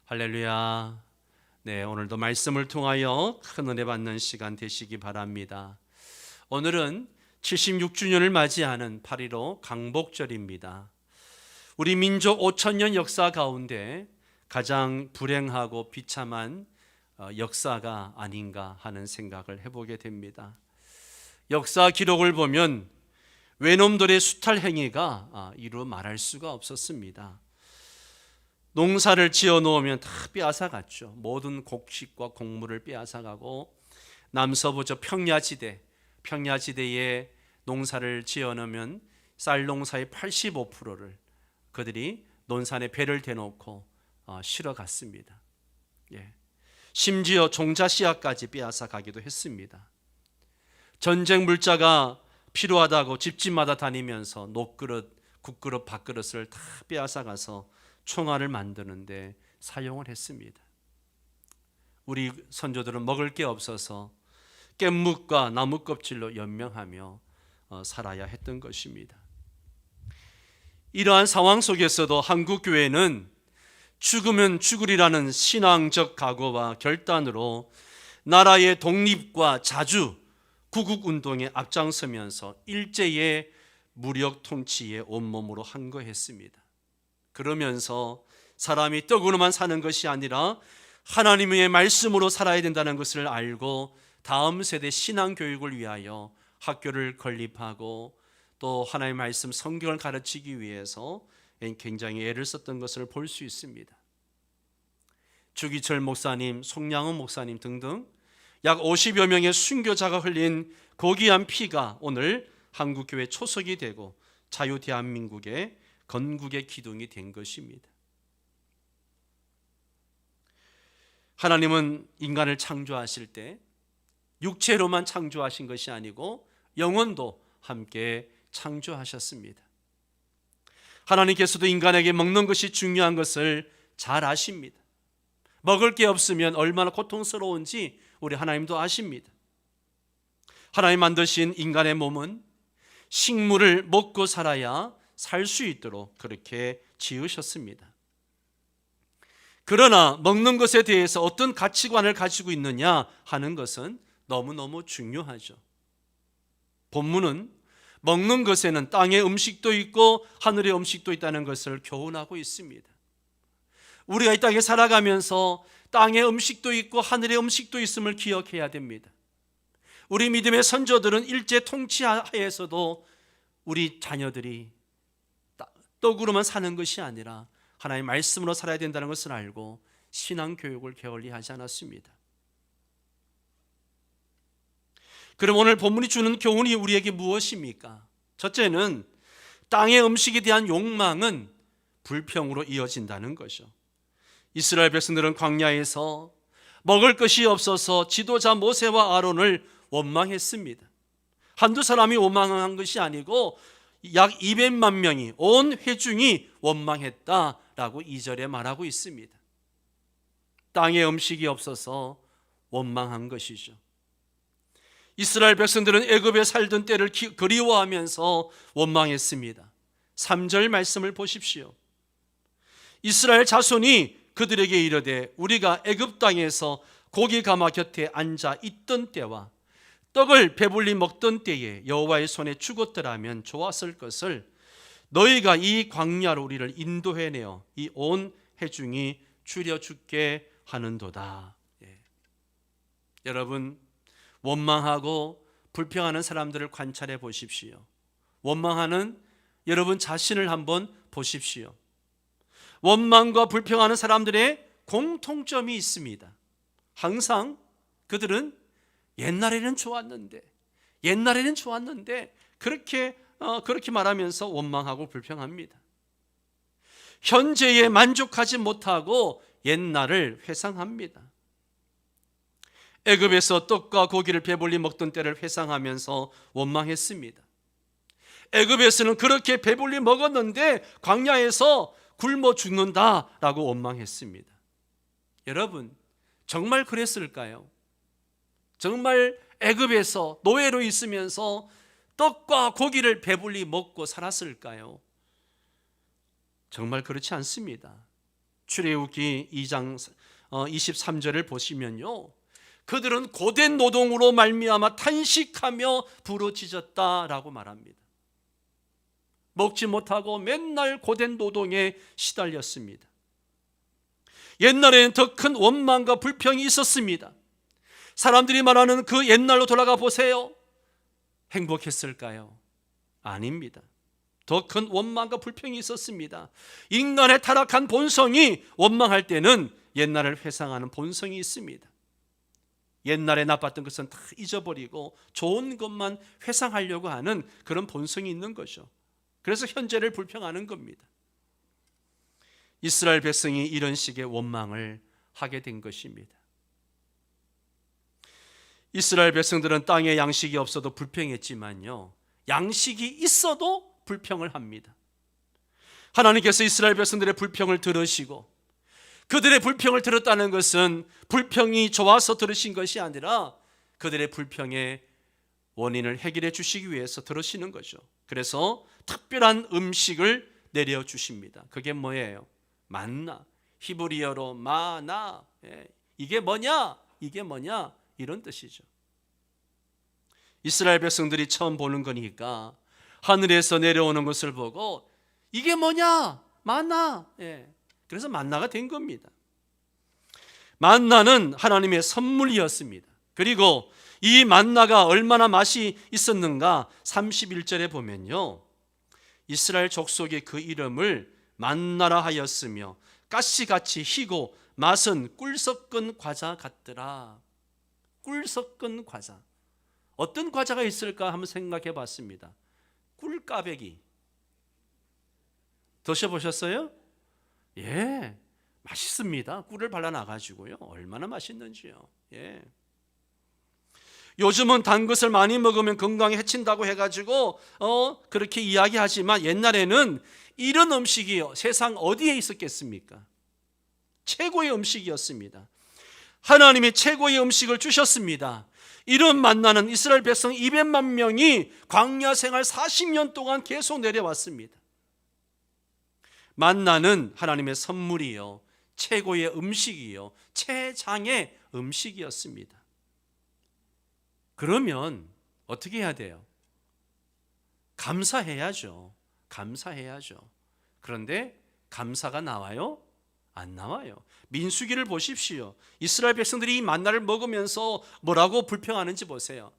할렐루야. 네, 오늘도 말씀을 통하여 큰 은혜 받는 시간 되시기 바랍니다. 오늘은 76주년을 맞이하는 8.15 강복절입니다. 우리 민족 5,000년 역사 가운데 가장 불행하고 비참한 역사가 아닌가 하는 생각을 해보게 됩니다. 역사 기록을 보면 외놈들의 수탈 행위가 이루 말할 수가 없었습니다. 농사를 지어 놓으면 다 빼앗아갔죠. 모든 곡식과 곡물을 빼앗아가고 남서부 저 평야지대에 농사를 지어 놓으면 쌀 농사의 85%를 그들이 논산에 배를 대놓고 실어 갔습니다. 심지어 종자 씨앗까지 빼앗아 가기도 했습니다. 전쟁 물자가 필요하다고 집집마다 다니면서 녹그릇, 국그릇, 밥그릇을 다 빼앗아 가서 총알을 만드는데 사용을 했습니다. 우리 선조들은 먹을 게 없어서 깻묵과 나무 껍질로 연명하며 살아야 했던 것입니다. 이러한 상황 속에서도 한국 교회는 죽으면 죽으리라는 신앙적 각오와 결단으로 나라의 독립과 자주 구국운동에 앞장서면서 일제의 무력 통치에 온몸으로 항거했습니다. 그러면서 사람이 떡으로만 사는 것이 아니라 하나님의 말씀으로 살아야 된다는 것을 알고 다음 세대 신앙 교육을 위하여 학교를 건립하고 또 하나님의 말씀 성경을 가르치기 위해서 굉장히 애를 썼던 것을 볼 수 있습니다. 주기철 목사님, 송량훈 목사님 등등 약 50여 명의 순교자가 흘린 고귀한 피가 오늘 한국교회 초석이 되고 자유대한민국의 건국의 기둥이 된 것입니다. 하나님은 인간을 창조하실 때 육체로만 창조하신 것이 아니고 영혼도 함께 창조하셨습니다. 하나님께서도 인간에게 먹는 것이 중요한 것을 잘 아십니다. 먹을 게 없으면 얼마나 고통스러운지 우리 하나님도 아십니다. 하나님 만드신 인간의 몸은 식물을 먹고 살아야 살 수 있도록 그렇게 지으셨습니다. 그러나 먹는 것에 대해서 어떤 가치관을 가지고 있느냐 하는 것은 너무너무 중요하죠. 본문은 먹는 것에는 땅의 음식도 있고 하늘의 음식도 있다는 것을 교훈하고 있습니다. 우리가 이 땅에 살아가면서 땅의 음식도 있고 하늘의 음식도 있음을 기억해야 됩니다. 우리 믿음의 선조들은 일제 통치하에서도 우리 자녀들이 떡으로만 사는 것이 아니라 하나님의 말씀으로 살아야 된다는 것을 알고 신앙교육을 게을리하지 않았습니다. 그럼 오늘 본문이 주는 교훈이 우리에게 무엇입니까? 첫째는 땅의 음식에 대한 욕망은 불평으로 이어진다는 것이죠. 이스라엘 백성들은 광야에서 먹을 것이 없어서 지도자 모세와 아론을 원망했습니다. 한두 사람이 원망한 것이 아니고 약 200만 명이 온 회중이 원망했다라고 2절에 말하고 있습니다. 땅에 음식이 없어서 원망한 것이죠. 이스라엘 백성들은 애굽에 살던 때를 그리워하면서 원망했습니다. 3절 말씀을 보십시오. 이스라엘 자손이 그들에게 이르되 우리가 애굽 땅에서 고기 가마 곁에 앉아 있던 때와 떡을 배불리 먹던 때에 여호와의 손에 죽었더라면 좋았을 것을 너희가 이 광야로 우리를 인도해내어 이 온 회중이 줄여 죽게 하는도다. 여러분, 원망하고 불평하는 사람들을 관찰해 보십시오. 원망하는 여러분 자신을 한번 보십시오. 원망과 불평하는 사람들의 공통점이 있습니다. 항상 그들은 옛날에는 좋았는데 그렇게 말하면서 원망하고 불평합니다. 현재에 만족하지 못하고 옛날을 회상합니다. 애굽에서 떡과 고기를 배불리 먹던 때를 회상하면서 원망했습니다. 애굽에서는 그렇게 배불리 먹었는데 광야에서 굶어 죽는다라고 원망했습니다. 여러분, 정말 그랬을까요? 정말 애굽에서 노예로 있으면서 떡과 고기를 배불리 먹고 살았을까요? 정말 그렇지 않습니다. 출애굽기 2장 23절을 보시면요, 그들은 고된 노동으로 말미암아 탄식하며 부르짖었다라고 말합니다. 먹지 못하고 맨날 고된 노동에 시달렸습니다. 옛날에는 더 큰 원망과 불평이 있었습니다. 사람들이 말하는 그 옛날로 돌아가 보세요. 행복했을까요? 아닙니다. 더 큰 원망과 불평이 있었습니다. 인간의 타락한 본성이 원망할 때는 옛날을 회상하는 본성이 있습니다. 옛날에 나빴던 것은 다 잊어버리고 좋은 것만 회상하려고 하는 그런 본성이 있는 거죠. 그래서 현재를 불평하는 겁니다. 이스라엘 백성이 이런 식의 원망을 하게 된 것입니다. 이스라엘 백성들은 땅에 양식이 없어도 불평했지만요, 양식이 있어도 불평을 합니다. 하나님께서 이스라엘 백성들의 불평을 들으시고, 그들의 불평을 들었다는 것은 불평이 좋아서 들으신 것이 아니라 그들의 불평의 원인을 해결해 주시기 위해서 들으시는 거죠. 그래서 특별한 음식을 내려주십니다. 그게 뭐예요? 만나, 히브리어로 마나. 이게 뭐냐? 이게 뭐냐? 이런 뜻이죠. 이스라엘 백성들이 처음 보는 거니까 하늘에서 내려오는 것을 보고 이게 뭐냐? 만나. 그래서 만나가 된 겁니다. 만나는 하나님의 선물이었습니다. 그리고 이 만나가 얼마나 맛이 있었는가 31절에 보면요, 이스라엘 족속의 그 이름을 만나라 하였으며 가시같이 희고 맛은 꿀 섞은 과자 같더라. 꿀 섞은 과자. 어떤 과자가 있을까 한번 생각해 봤습니다. 꿀까베기 드셔보셨어요? 예, 맛있습니다. 꿀을 발라놔가지고요, 얼마나 맛있는지요. 예. 요즘은 단 것을 많이 먹으면 건강에 해친다고 해가지고 그렇게 이야기하지만 옛날에는 이런 음식이 세상 어디에 있었겠습니까? 최고의 음식이었습니다. 하나님이 최고의 음식을 주셨습니다. 이런 만나는 이스라엘 백성 200만 명이 광야 생활 40년 동안 계속 내려왔습니다. 만나는 하나님의 선물이요, 최고의 음식이요, 최장의 음식이었습니다. 그러면 어떻게 해야 돼요? 감사해야죠. 감사해야죠. 그런데 감사가 나와요? 안 나와요. 민수기를 보십시오. 이스라엘 백성들이 이 만나를 먹으면서 뭐라고 불평하는지 보세요.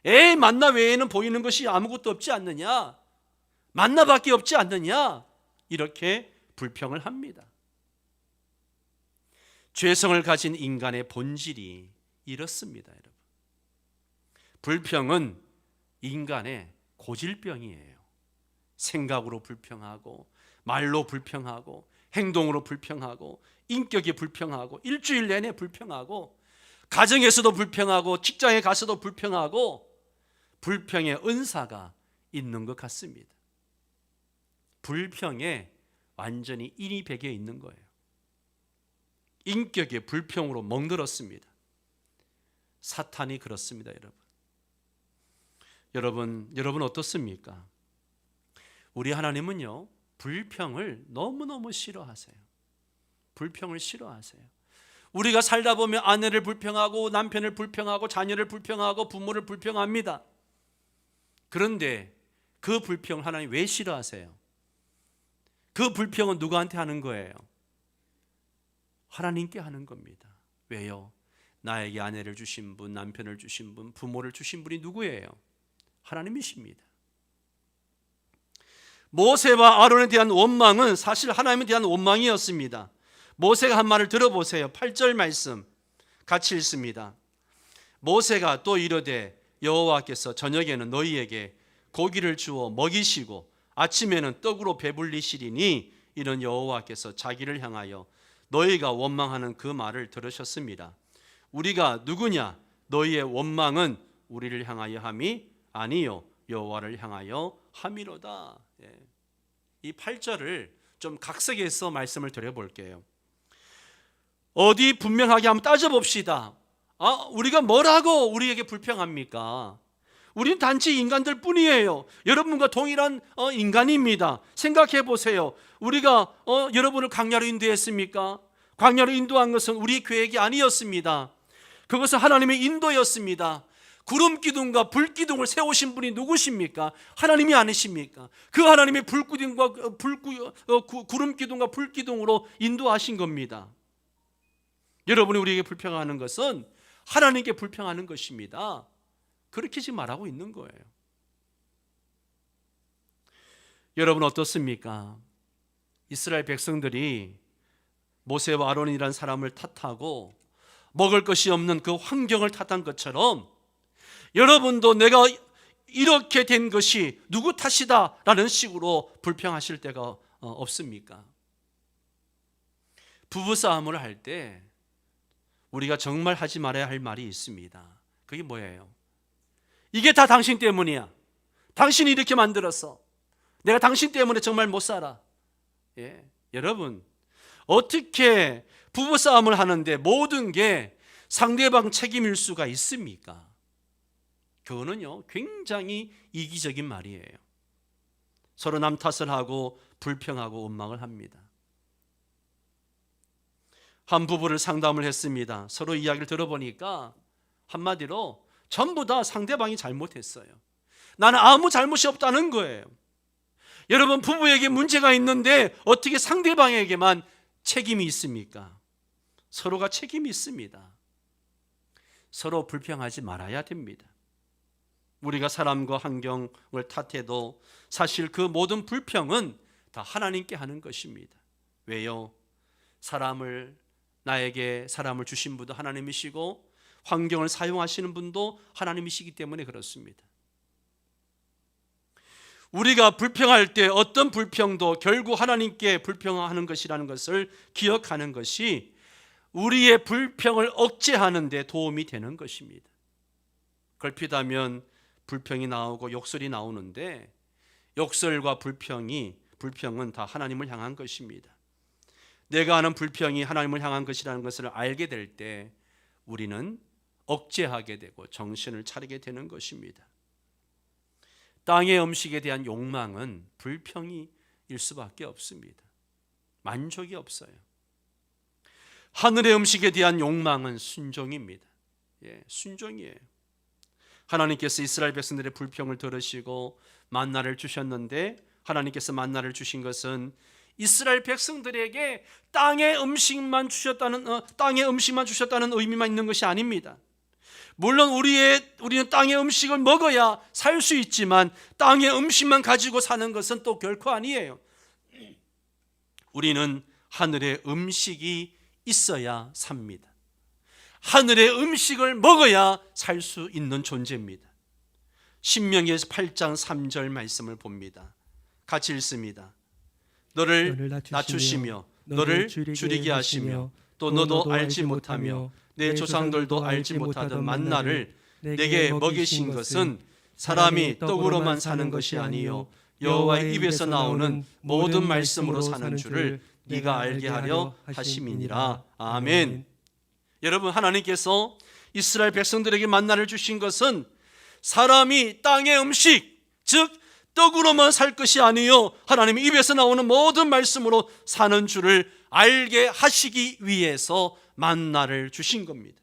에이, 만나 외에는 보이는 것이 아무것도 없지 않느냐? 만나밖에 없지 않느냐? 이렇게 불평을 합니다. 죄성을 가진 인간의 본질이 이렇습니다, 여러분. 불평은 인간의 고질병이에요. 생각으로 불평하고, 말로 불평하고, 행동으로 불평하고, 인격이 불평하고, 일주일 내내 불평하고, 가정에서도 불평하고, 직장에 가서도 불평하고, 불평의 은사가 있는 것 같습니다. 불평에 완전히 인이 배겨 있는 거예요. 인격의 불평으로 멍들었습니다. 사탄이 그렇습니다, 여러분. 여러분 어떻습니까? 우리 하나님은요, 불평을 너무너무 싫어하세요. 불평을 싫어하세요. 우리가 살다 보면 아내를 불평하고, 남편을 불평하고, 자녀를 불평하고, 부모를 불평합니다. 그런데 그 불평을 하나님 왜 싫어하세요? 그 불평은 누구한테 하는 거예요? 하나님께 하는 겁니다. 왜요? 나에게 아내를 주신 분, 남편을 주신 분, 부모를 주신 분이 누구예요? 하나님이십니다. 모세와 아론에 대한 원망은 사실 하나님에 대한 원망이었습니다. 모세가 한 말을 들어보세요. 8절 말씀 같이 읽습니다. 모세가 또 이르되 여호와께서 저녁에는 너희에게 고기를 주어 먹이시고 아침에는 떡으로 배불리시리니 이는 여호와께서 자기를 향하여 너희가 원망하는 그 말을 들으셨습니다. 우리가 누구냐? 너희의 원망은 우리를 향하여 함이 아니요 여호와를 향하여 함이로다. 이 8절을 좀 각색해서 말씀을 드려볼게요. 어디 분명하게 한번 따져봅시다. 우리가 뭐라고 우리에게 불평합니까? 우린 단지 인간들 뿐이에요. 여러분과 동일한 인간입니다. 생각해 보세요. 우리가 여러분을 광야로 인도했습니까? 광야로 인도한 것은 우리 계획이 아니었습니다. 그것은 하나님의 인도였습니다. 구름 기둥과 불 기둥을 세우신 분이 누구십니까? 하나님이 아니십니까? 그 하나님의 구름 기둥과 불 기둥으로 인도하신 겁니다. 여러분이 우리에게 불평하는 것은 하나님께 불평하는 것입니다. 그렇게 지금 말하고 있는 거예요. 여러분 어떻습니까? 이스라엘 백성들이 모세와 아론이라는 사람을 탓하고 먹을 것이 없는 그 환경을 탓한 것처럼 여러분도 내가 이렇게 된 것이 누구 탓이다 라는 식으로 불평하실 때가 없습니까? 부부싸움을 할 때 우리가 정말 하지 말아야 할 말이 있습니다. 그게 뭐예요? 이게 다 당신 때문이야. 당신이 이렇게 만들었어. 내가 당신 때문에 정말 못 살아. 여러분, 어떻게 부부싸움을 하는데 모든 게 상대방 책임일 수가 있습니까? 그거는요, 굉장히 이기적인 말이에요. 서로 남 탓을 하고 불평하고 원망을 합니다. 한 부부를 상담을 했습니다. 서로 이야기를 들어보니까 한마디로 전부 다 상대방이 잘못했어요. 나는 아무 잘못이 없다는 거예요. 여러분, 부부에게 문제가 있는데 어떻게 상대방에게만 책임이 있습니까? 서로가 책임이 있습니다. 서로 불평하지 말아야 됩니다. 우리가 사람과 환경을 탓해도 사실 그 모든 불평은 다 하나님께 하는 것입니다. 왜요? 나에게 사람을 주신 분도 하나님이시고 환경을 사용하시는 분도 하나님이시기 때문에 그렇습니다. 우리가 불평할 때 어떤 불평도 결국 하나님께 불평하는 것이라는 것을 기억하는 것이 우리의 불평을 억제하는 데 도움이 되는 것입니다. 걸핏하면 불평이 나오고 욕설이 나오는데 욕설과 불평은 다 하나님을 향한 것입니다. 내가 하는 불평이 하나님을 향한 것이라는 것을 알게 될 때 우리는 억제하게 되고 정신을 차리게 되는 것입니다. 땅의 음식에 대한 욕망은 불평일 수밖에 없습니다. 만족이 없어요. 하늘의 음식에 대한 욕망은 순종입니다. 순종이에요. 하나님께서 이스라엘 백성들의 불평을 들으시고 만나를 주셨는데 하나님께서 만나를 주신 것은 이스라엘 백성들에게 땅의 음식만 주셨다는 의미만 있는 것이 아닙니다. 물론 우리는 땅의 음식을 먹어야 살 수 있지만 땅의 음식만 가지고 사는 것은 또 결코 아니에요. 우리는 하늘의 음식이 있어야 삽니다. 하늘의 음식을 먹어야 살 수 있는 존재입니다. 신명기에서 8장 3절 말씀을 봅니다. 같이 읽습니다. 너를 낮추시며 너를 줄이게 하시며 또 너도 알지 못하며 내 조상들도 알지 못하던 만나를 내게 먹이신 것은 사람이 떡으로만 사는 것이 아니요 여호와의 입에서 나오는 모든 말씀으로 사는 줄을 네가 알게 하려 하심이니라. 아멘. 여러분, 하나님께서 이스라엘 백성들에게 만나를 주신 것은 사람이 땅의 음식, 즉 떡으로만 살 것이 아니요 하나님의 입에서 나오는 모든 말씀으로 사는 줄을 알게 하시기 위해서 만나를 주신 겁니다.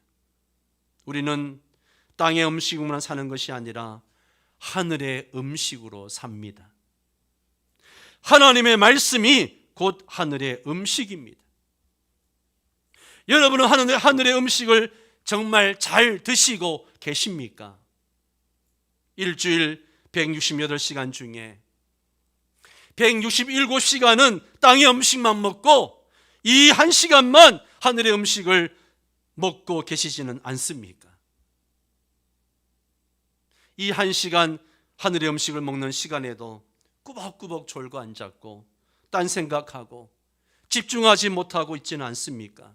우리는 땅의 음식으로만 사는 것이 아니라 하늘의 음식으로 삽니다. 하나님의 말씀이 곧 하늘의 음식입니다. 여러분은 하늘의 음식을 정말 잘 드시고 계십니까? 일주일 168시간 중에 167시간은 땅의 음식만 먹고 이 한 시간만 하늘의 음식을 먹고 계시지는 않습니까? 이 한 시간 하늘의 음식을 먹는 시간에도 꾸벅꾸벅 졸고 앉았고 딴 생각하고 집중하지 못하고 있지는 않습니까?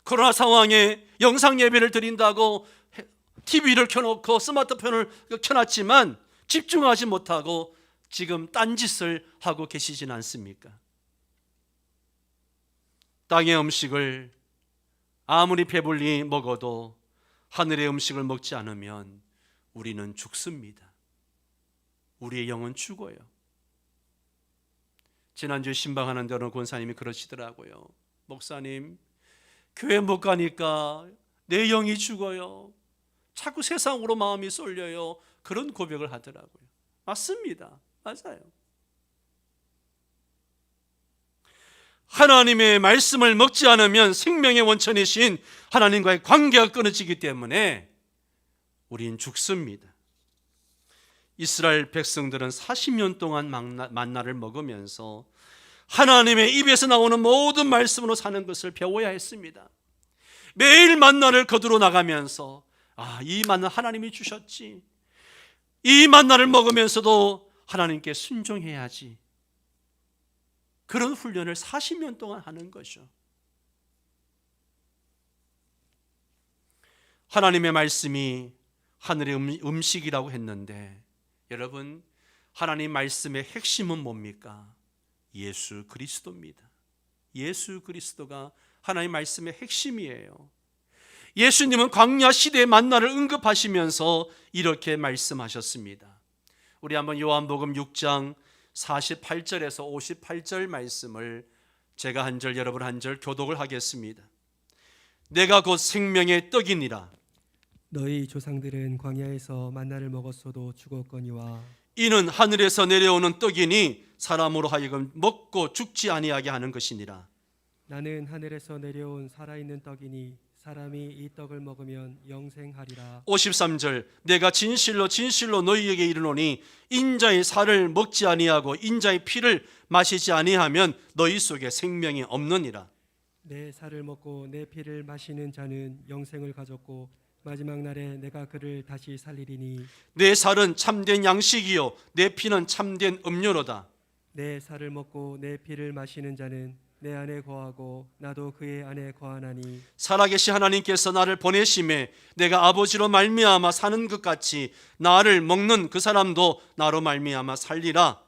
코로나 상황에 영상 예배를 드린다고 TV를 켜놓고 스마트폰을 켜놨지만 집중하지 못하고 지금 딴짓을 하고 계시진 않습니까? 땅의 음식을 아무리 배불리 먹어도 하늘의 음식을 먹지 않으면 우리는 죽습니다. 우리의 영은 죽어요. 지난주에 신방하는데 어느 권사님이 그러시더라고요. 목사님, 교회 못 가니까 내 영이 죽어요. 자꾸 세상으로 마음이 쏠려요. 그런 고백을 하더라고요. 맞습니다. 맞아요. 하나님의 말씀을 먹지 않으면 생명의 원천이신 하나님과의 관계가 끊어지기 때문에 우린 죽습니다. 이스라엘 백성들은 40년 동안 만나를 먹으면서 하나님의 입에서 나오는 모든 말씀으로 사는 것을 배워야 했습니다. 매일 만나를 거두러 나가면서 이 만나 하나님이 주셨지, 이 만나를 먹으면서도 하나님께 순종해야지, 그런 훈련을 40년 동안 하는 거죠. 하나님의 말씀이 하늘의 음식이라고 했는데, 여러분, 하나님 말씀의 핵심은 뭡니까? 예수 그리스도입니다. 예수 그리스도가 하나님 말씀의 핵심이에요. 예수님은 광야 시대의 만나를 언급하시면서 이렇게 말씀하셨습니다. 우리 한번 요한복음 6장 48절에서 58절 말씀을 제가 한 절 여러분 한 절 교독을 하겠습니다. 내가 곧 생명의 떡이니라. 너희 조상들은 광야에서 만나를 먹었어도 죽었거니와 이는 하늘에서 내려오는 떡이니 사람으로 하여금 먹고 죽지 아니하게 하는 것이니라. 나는 하늘에서 내려온 살아있는 떡이니 사람이 이 떡을 먹으면 영생하리라. 53절 내가 진실로 진실로 너희에게 이르노니 인자의 살을 먹지 아니하고 인자의 피를 마시지 아니하면 너희 속에 생명이 없느니라. 내 살을 먹고 내 피를 마시는 자는 영생을 가졌고 마지막 날에 내가 그를 다시 살리리니 내 살은 참된 양식이요 내 피는 참된 음료로다. 내 살을 먹고 내 피를 마시는 자는 내 안에 거하고 나도 그의 안에 거하나니 살아계신 하나님께서 나를 보내심에 내가 아버지로 말미암아 사는 것 같이 나를 먹는 그 사람도 나로 말미암아 살리라.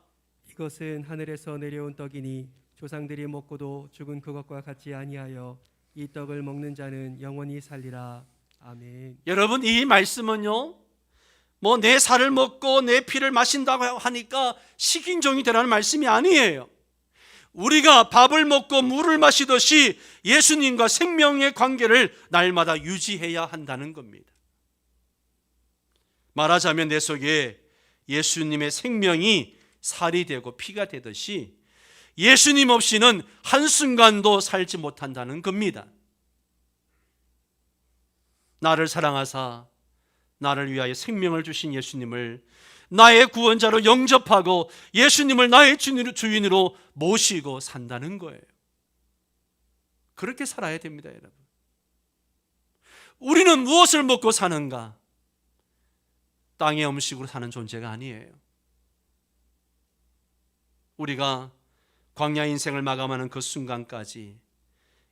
이것은 하늘에서 내려온 떡이니 조상들이 먹고도 죽은 그것과 같지 아니하여 이 떡을 먹는 자는 영원히 살리라. 아멘. 여러분, 이 말씀은요, 내 살을 먹고 내 피를 마신다고 하니까 식인종이 되라는 말씀이 아니에요. 우리가 밥을 먹고 물을 마시듯이 예수님과 생명의 관계를 날마다 유지해야 한다는 겁니다. 말하자면 내 속에 예수님의 생명이 살이 되고 피가 되듯이 예수님 없이는 한순간도 살지 못한다는 겁니다. 나를 사랑하사 나를 위하여 생명을 주신 예수님을 나의 구원자로 영접하고 예수님을 나의 주인으로 모시고 산다는 거예요. 그렇게 살아야 됩니다, 여러분. 우리는 무엇을 먹고 사는가? 땅의 음식으로 사는 존재가 아니에요. 우리가 광야 인생을 마감하는 그 순간까지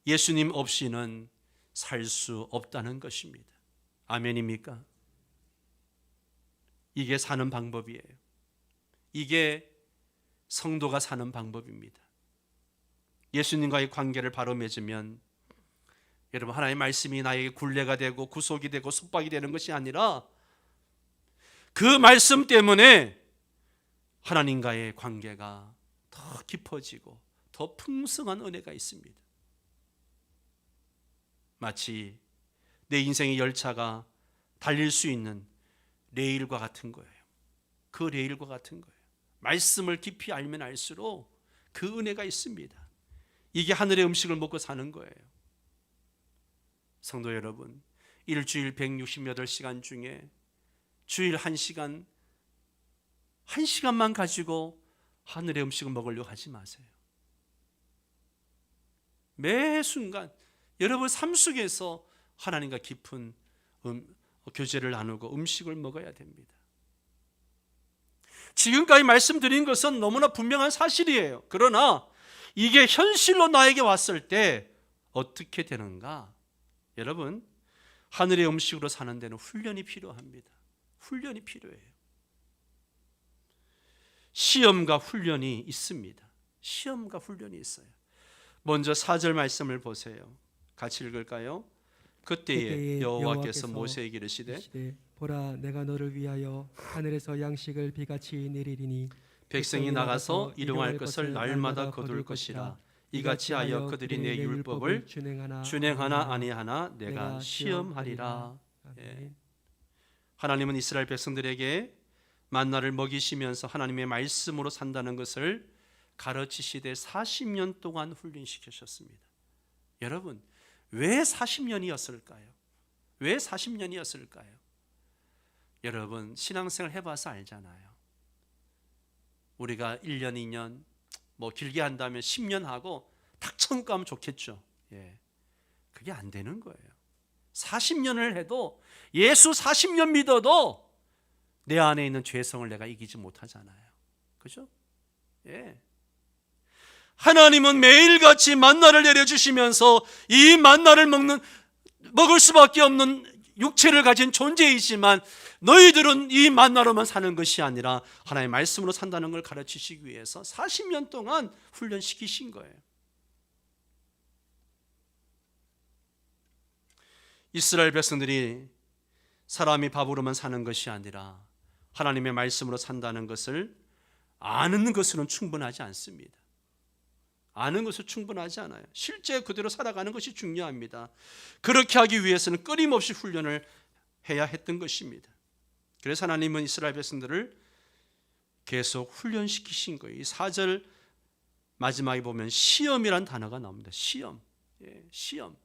예수님 없이는 살 수 없다는 것입니다. 아멘입니까? 이게 사는 방법이에요. 이게 성도가 사는 방법입니다. 예수님과의 관계를 바로 맺으면 여러분, 하나님의 말씀이 나에게 굴레가 되고 구속이 되고 속박이 되는 것이 아니라 그 말씀 때문에 하나님과의 관계가 더 깊어지고 더 풍성한 은혜가 있습니다. 마치 내 인생의 열차가 달릴 수 있는 레일과 같은 거예요. 그 레일과 같은 거예요. 말씀을 깊이 알면 알수록 그 은혜가 있습니다. 이게 하늘의 음식을 먹고 사는 거예요. 성도 여러분, 일주일 168시간 중에 주일 1시간, 1시간만 가지고 하늘의 음식을 먹으려고 하지 마세요. 매 순간 여러분 삶 속에서 하나님과 깊은 교제를 나누고 음식을 먹어야 됩니다. 지금까지 말씀드린 것은 너무나 분명한 사실이에요. 그러나 이게 현실로 나에게 왔을 때 어떻게 되는가? 여러분, 하늘의 음식으로 사는 데는 훈련이 필요합니다. 훈련이 필요해요. 시험과 훈련이 있습니다. 시험과 훈련이 있어요. 먼저 4절 말씀을 보세요. 같이 읽을까요? 그때에 여호와께서 모세에게 이르시되 보라, 내가 너를 위하여 하늘에서 양식을 비같이 내리리니 백성이 나가서 일용할 것을 날마다 거둘 것이라. 이같이 하여 그들이 내 율법을 준행하나 아니하나 내가 시험하리라. 예. 하나님은 이스라엘 백성들에게 만나를 먹이시면서 하나님의 말씀으로 산다는 것을 가르치시되 40년 동안 훈련시키셨습니다. 여러분, 왜 40년이었을까요? 왜 40년이었을까요? 여러분, 신앙생활 해봐서 알잖아요. 우리가 1년, 2년, 뭐 길게 한다면 10년 하고 탁 천가면 좋겠죠. 예. 그게 안 되는 거예요. 40년을 해도, 예수 40년 믿어도 내 안에 있는 죄성을 내가 이기지 못하잖아요. 그죠? 예. 하나님은 매일같이 만나를 내려주시면서 이 만나를 먹을 수밖에 없는 육체를 가진 존재이지만 너희들은 이 만나로만 사는 것이 아니라 하나님의 말씀으로 산다는 걸 가르치시기 위해서 40년 동안 훈련시키신 거예요. 이스라엘 백성들이 사람이 밥으로만 사는 것이 아니라 하나님의 말씀으로 산다는 것을 아는 것으로는 충분하지 않습니다. 아는 것은 충분하지 않아요. 실제 그대로 살아가는 것이 중요합니다. 그렇게 하기 위해서는 끊임없이 훈련을 해야 했던 것입니다. 그래서 하나님은 이스라엘 백성들을 계속 훈련시키신 거예요. 이 4절 마지막에 보면 시험이란 단어가 나옵니다. 시험. 예, 시험.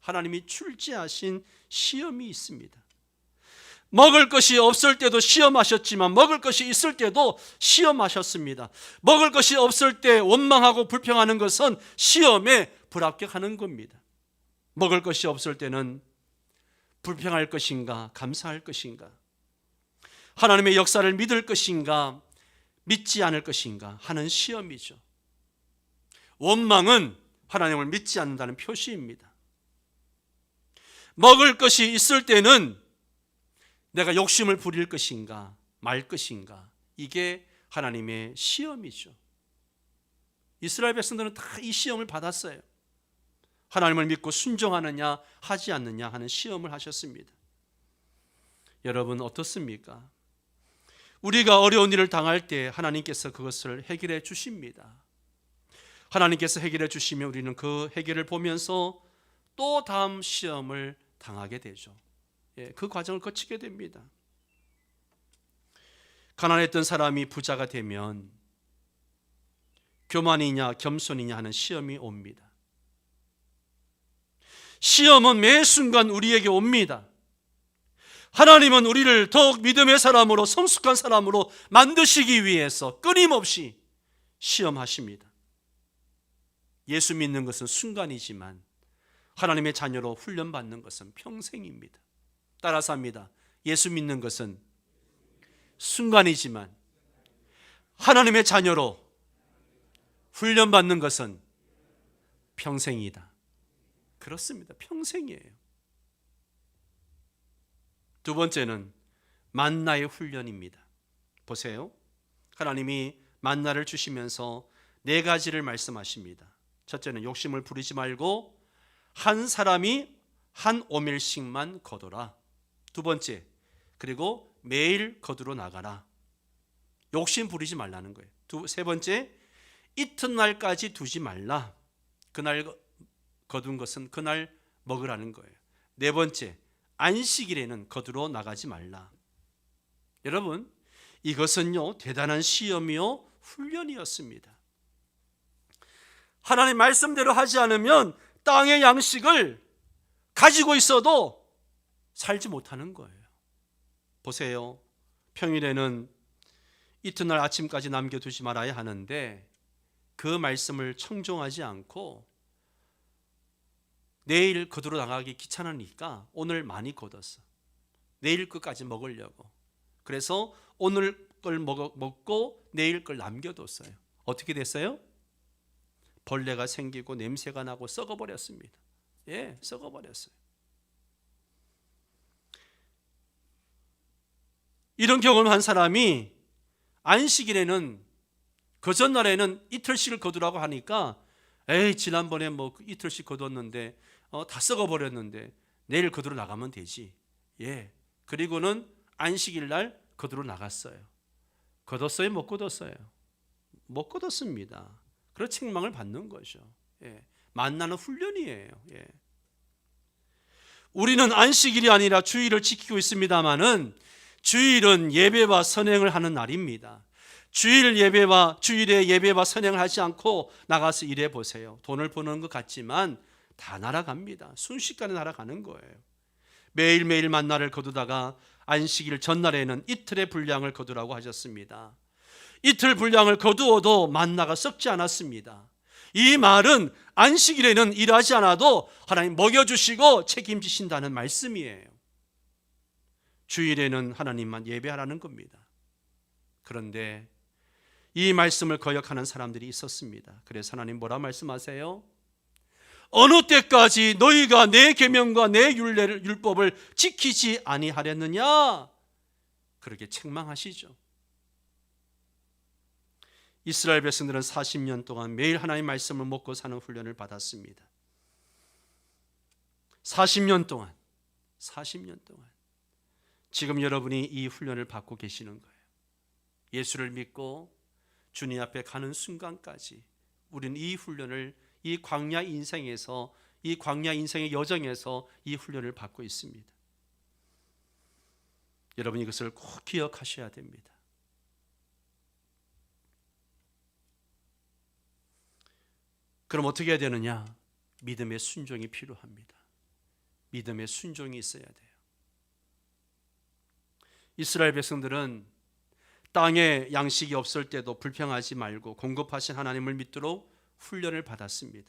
하나님이 출제하신 시험이 있습니다. 먹을 것이 없을 때도 시험하셨지만 먹을 것이 있을 때도 시험하셨습니다. 먹을 것이 없을 때 원망하고 불평하는 것은 시험에 불합격하는 겁니다. 먹을 것이 없을 때는 불평할 것인가 감사할 것인가, 하나님의 역사를 믿을 것인가 믿지 않을 것인가 하는 시험이죠. 원망은 하나님을 믿지 않는다는 표시입니다. 먹을 것이 있을 때는 내가 욕심을 부릴 것인가 말 것인가, 이게 하나님의 시험이죠. 이스라엘 백성들은 다 이 시험을 받았어요. 하나님을 믿고 순종하느냐 하지 않느냐 하는 시험을 하셨습니다. 여러분 어떻습니까? 우리가 어려운 일을 당할 때 하나님께서 그것을 해결해 주십니다. 하나님께서 해결해 주시면 우리는 그 해결을 보면서 또 다음 시험을 당하게 되죠. 그 과정을 거치게 됩니다. 가난했던 사람이 부자가 되면 교만이냐 겸손이냐 하는 시험이 옵니다. 시험은 매 순간 우리에게 옵니다. 하나님은 우리를 더욱 믿음의 사람으로 성숙한 사람으로 만드시기 위해서 끊임없이 시험하십니다. 예수 믿는 것은 순간이지만 하나님의 자녀로 훈련받는 것은 평생입니다. 따라서 합니다. 예수 믿는 것은 순간이지만 하나님의 자녀로 훈련받는 것은 평생이다. 그렇습니다. 평생이에요. 두 번째는 만나의 훈련입니다. 보세요. 하나님이 만나를 주시면서 4가지를 말씀하십니다. 첫째는 욕심을 부리지 말고 한 사람이 한 오멜씩만 거둬라. 두 번째, 그리고 매일 거두러 나가라. 욕심 부리지 말라는 거예요. 세 번째, 이튿날까지 두지 말라. 그날 거둔 것은 그날 먹으라는 거예요. 네 번째, 안식일에는 거두러 나가지 말라. 여러분, 이것은요 대단한 시험이요 훈련이었습니다. 하나님 말씀대로 하지 않으면 땅의 양식을 가지고 있어도 살지 못하는 거예요. 보세요. 평일에는 이튿날 아침까지 남겨두지 말아야 하는데 그 말씀을 청종하지 않고 내일 거두러 나가기 귀찮으니까 오늘 많이 거뒀어. 내일 것까지 먹으려고. 그래서 오늘 걸 먹고 내일 걸 남겨뒀어요. 어떻게 됐어요? 벌레가 생기고 냄새가 나고 썩어버렸습니다. 예, 썩어버렸어요. 이런 경험을 한 사람이 안식일에는 그 전날에는 이틀씩을 거두라고 하니까 에이 지난번에 뭐 이틀씩 거뒀는데 다 썩어버렸는데 내일 거두러 나가면 되지. 그리고는 안식일 날 거두러 나갔어요. 거뒀어요? 못 거뒀어요? 못 거뒀습니다. 그런 책망을 받는 거죠. 만나는 훈련이에요. 우리는 안식일이 아니라 주일을 지키고 있습니다마는 주일은 예배와 선행을 하는 날입니다. 주일에 예배와 선행을 하지 않고 나가서 일해 보세요. 돈을 버는 것 같지만 다 날아갑니다. 순식간에 날아가는 거예요. 매일매일 만나를 거두다가 안식일 전날에는 이틀의 분량을 거두라고 하셨습니다. 이틀 분량을 거두어도 만나가 썩지 않았습니다. 이 말은 안식일에는 일하지 않아도 하나님 먹여주시고 책임지신다는 말씀이에요. 주일에는 하나님만 예배하라는 겁니다. 그런데 이 말씀을 거역하는 사람들이 있었습니다. 그래서 하나님 뭐라 말씀하세요? 어느 때까지 너희가 내 계명과 내 율법을 지키지 아니하렸느냐? 그렇게 책망하시죠. 이스라엘 백성들은 40년 동안 매일 하나님의 말씀을 먹고 사는 훈련을 받았습니다. 40년 동안 지금 여러분이 이 훈련을 받고 계시는 거예요. 예수를 믿고 주님 앞에 가는 순간까지 우리는 이 훈련을 이 광야 인생의 여정에서 이 훈련을 받고 있습니다. 여러분 이것을 꼭 기억하셔야 됩니다. 그럼 어떻게 해야 되느냐? 믿음의 순종이 필요합니다. 믿음의 순종이 있어야 돼요. 이스라엘 백성들은 땅에 양식이 없을 때도 불평하지 말고 공급하신 하나님을 믿도록 훈련을 받았습니다.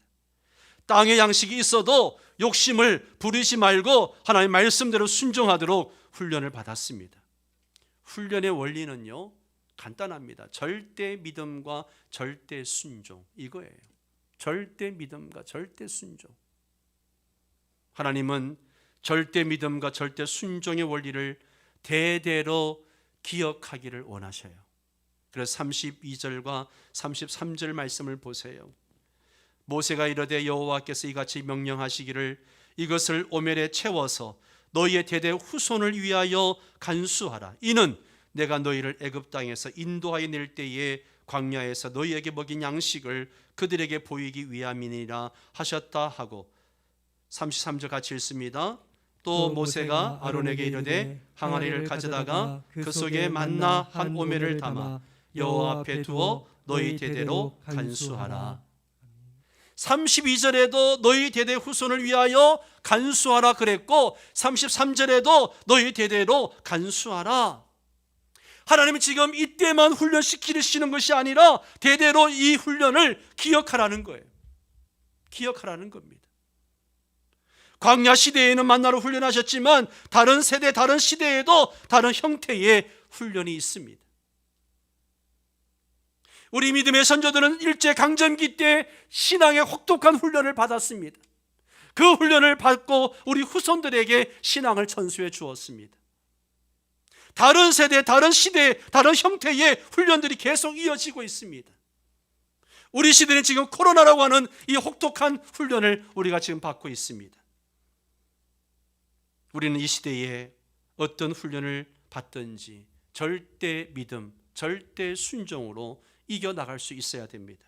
땅에 양식이 있어도 욕심을 부리지 말고 하나님의 말씀대로 순종하도록 훈련을 받았습니다. 훈련의 원리는요, 간단합니다. 절대 믿음과 절대 순종, 이거예요. 절대 믿음과 절대 순종. 하나님은 절대 믿음과 절대 순종의 원리를 대대로 기억하기를 원하셔요. 그래서 32절과 33절 말씀을 보세요. 모세가 이르되 여호와께서 이같이 명령하시기를 이것을 오멜에 채워서 너희의 대대 후손을 위하여 간수하라. 이는 내가 너희를 애굽 땅에서 인도하여 낼 때에 광야에서 너희에게 먹인 양식을 그들에게 보이기 위함이니라 하셨다 하고 33절 같이 읽습니다. 또 모세가 아론에게 이르되 항아리를 가져다가 그 속에 만나 한 오멜을 담아 여호와 앞에 두어 너희 대대로 간수하라. 32절에도 너희 대대 후손을 위하여 간수하라 그랬고 33절에도 너희 대대로 간수하라. 하나님은 지금 이때만 훈련시키시는 것이 아니라 대대로 이 훈련을 기억하라는 거예요. 기억하라는 겁니다. 광야 시대에는 만나로 훈련하셨지만 다른 세대, 다른 시대에도 다른 형태의 훈련이 있습니다. 우리 믿음의 선조들은 일제강점기 때 신앙의 혹독한 훈련을 받았습니다. 그 훈련을 받고 우리 후손들에게 신앙을 전수해 주었습니다. 다른 세대, 다른 시대, 다른 형태의 훈련들이 계속 이어지고 있습니다. 우리 시대는 지금 코로나라고 하는 이 혹독한 훈련을 우리가 지금 받고 있습니다. 우리는 이 시대에 어떤 훈련을 받든지 절대 믿음, 절대 순종으로 이겨나갈 수 있어야 됩니다.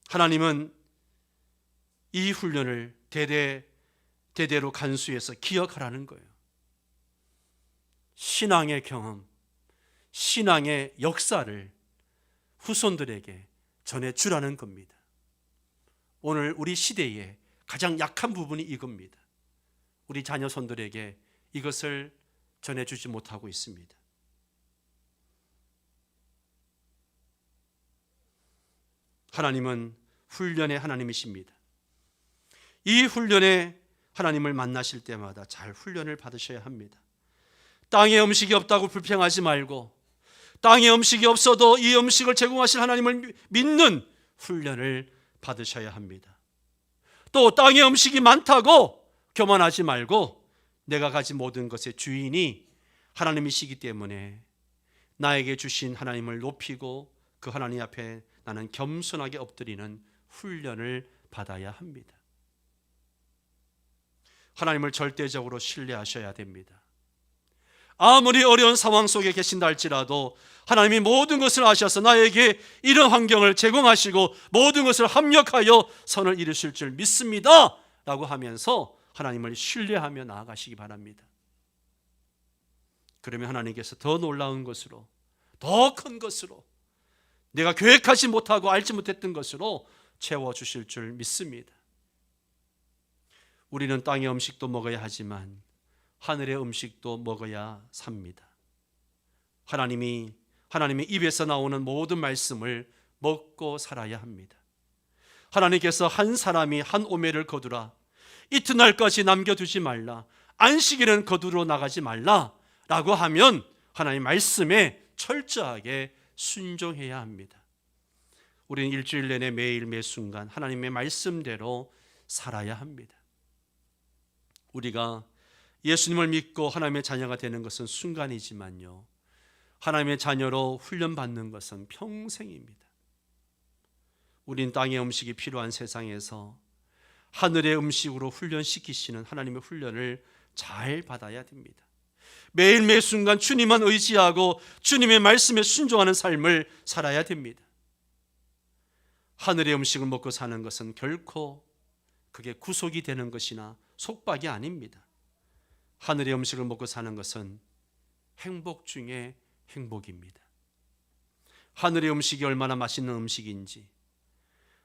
하나님은 이 훈련을 대대로 간수해서 기억하라는 거예요. 신앙의 경험, 신앙의 역사를 후손들에게 전해주라는 겁니다. 오늘 우리 시대의 가장 약한 부분이 이겁니다. 우리 자녀손들에게 이것을 전해주지 못하고 있습니다. 하나님은 훈련의 하나님이십니다. 이 훈련에 하나님을 만나실 때마다 잘 훈련을 받으셔야 합니다. 땅에 음식이 없다고 불평하지 말고 땅에 음식이 없어도 이 음식을 제공하실 하나님을 믿는 훈련을 받으셔야 합니다. 또 땅에 음식이 많다고 교만하지 말고 내가 가진 모든 것의 주인이 하나님이시기 때문에 나에게 주신 하나님을 높이고 그 하나님 앞에 나는 겸손하게 엎드리는 훈련을 받아야 합니다. 하나님을 절대적으로 신뢰하셔야 됩니다. 아무리 어려운 상황 속에 계신다 할지라도 하나님이 모든 것을 아셔서 나에게 이런 환경을 제공하시고 모든 것을 합력하여 선을 이루실 줄 믿습니다 라고 하면서 하나님을 신뢰하며 나아가시기 바랍니다. 그러면 하나님께서 더 놀라운 것으로, 더 큰 것으로, 내가 계획하지 못하고 알지 못했던 것으로 채워주실 줄 믿습니다. 우리는 땅의 음식도 먹어야 하지만 하늘의 음식도 먹어야 삽니다. 하나님의 입에서 나오는 모든 말씀을 먹고 살아야 합니다. 하나님께서 한 사람이 한 오매를 거두라, 이튿날까지 남겨두지 말라, 안식일은 거두러 나가지 말라 라고 하면 하나님 말씀에 철저하게 순종해야 합니다. 우리는 일주일 내내 매일 매 순간 하나님의 말씀대로 살아야 합니다. 우리가 예수님을 믿고 하나님의 자녀가 되는 것은 순간이지만요, 하나님의 자녀로 훈련받는 것은 평생입니다. 우린 땅의 음식이 필요한 세상에서 하늘의 음식으로 훈련시키시는 하나님의 훈련을 잘 받아야 됩니다. 매일 매 순간 주님만 의지하고 주님의 말씀에 순종하는 삶을 살아야 됩니다. 하늘의 음식을 먹고 사는 것은 결코 그게 구속이 되는 것이나 속박이 아닙니다. 하늘의 음식을 먹고 사는 것은 행복 중에 행복입니다. 하늘의 음식이 얼마나 맛있는 음식인지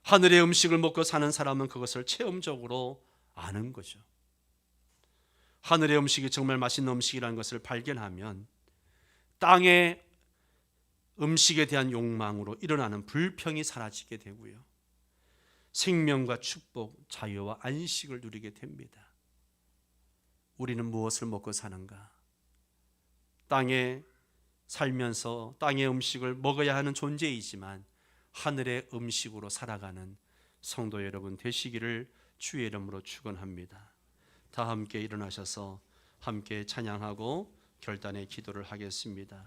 하늘의 음식을 먹고 사는 사람은 그것을 체험적으로 아는 거죠. 하늘의 음식이 정말 맛있는 음식이라는 것을 발견하면 땅의 음식에 대한 욕망으로 일어나는 불평이 사라지게 되고요, 생명과 축복, 자유와 안식을 누리게 됩니다. 우리는 무엇을 먹고 사는가? 땅에 살면서 땅의 음식을 먹어야 하는 존재이지만 하늘의 음식으로 살아가는 성도 여러분 되시기를 주의 이름으로 축원합니다. 다 함께 일어나셔서 함께 찬양하고 결단의 기도를 하겠습니다.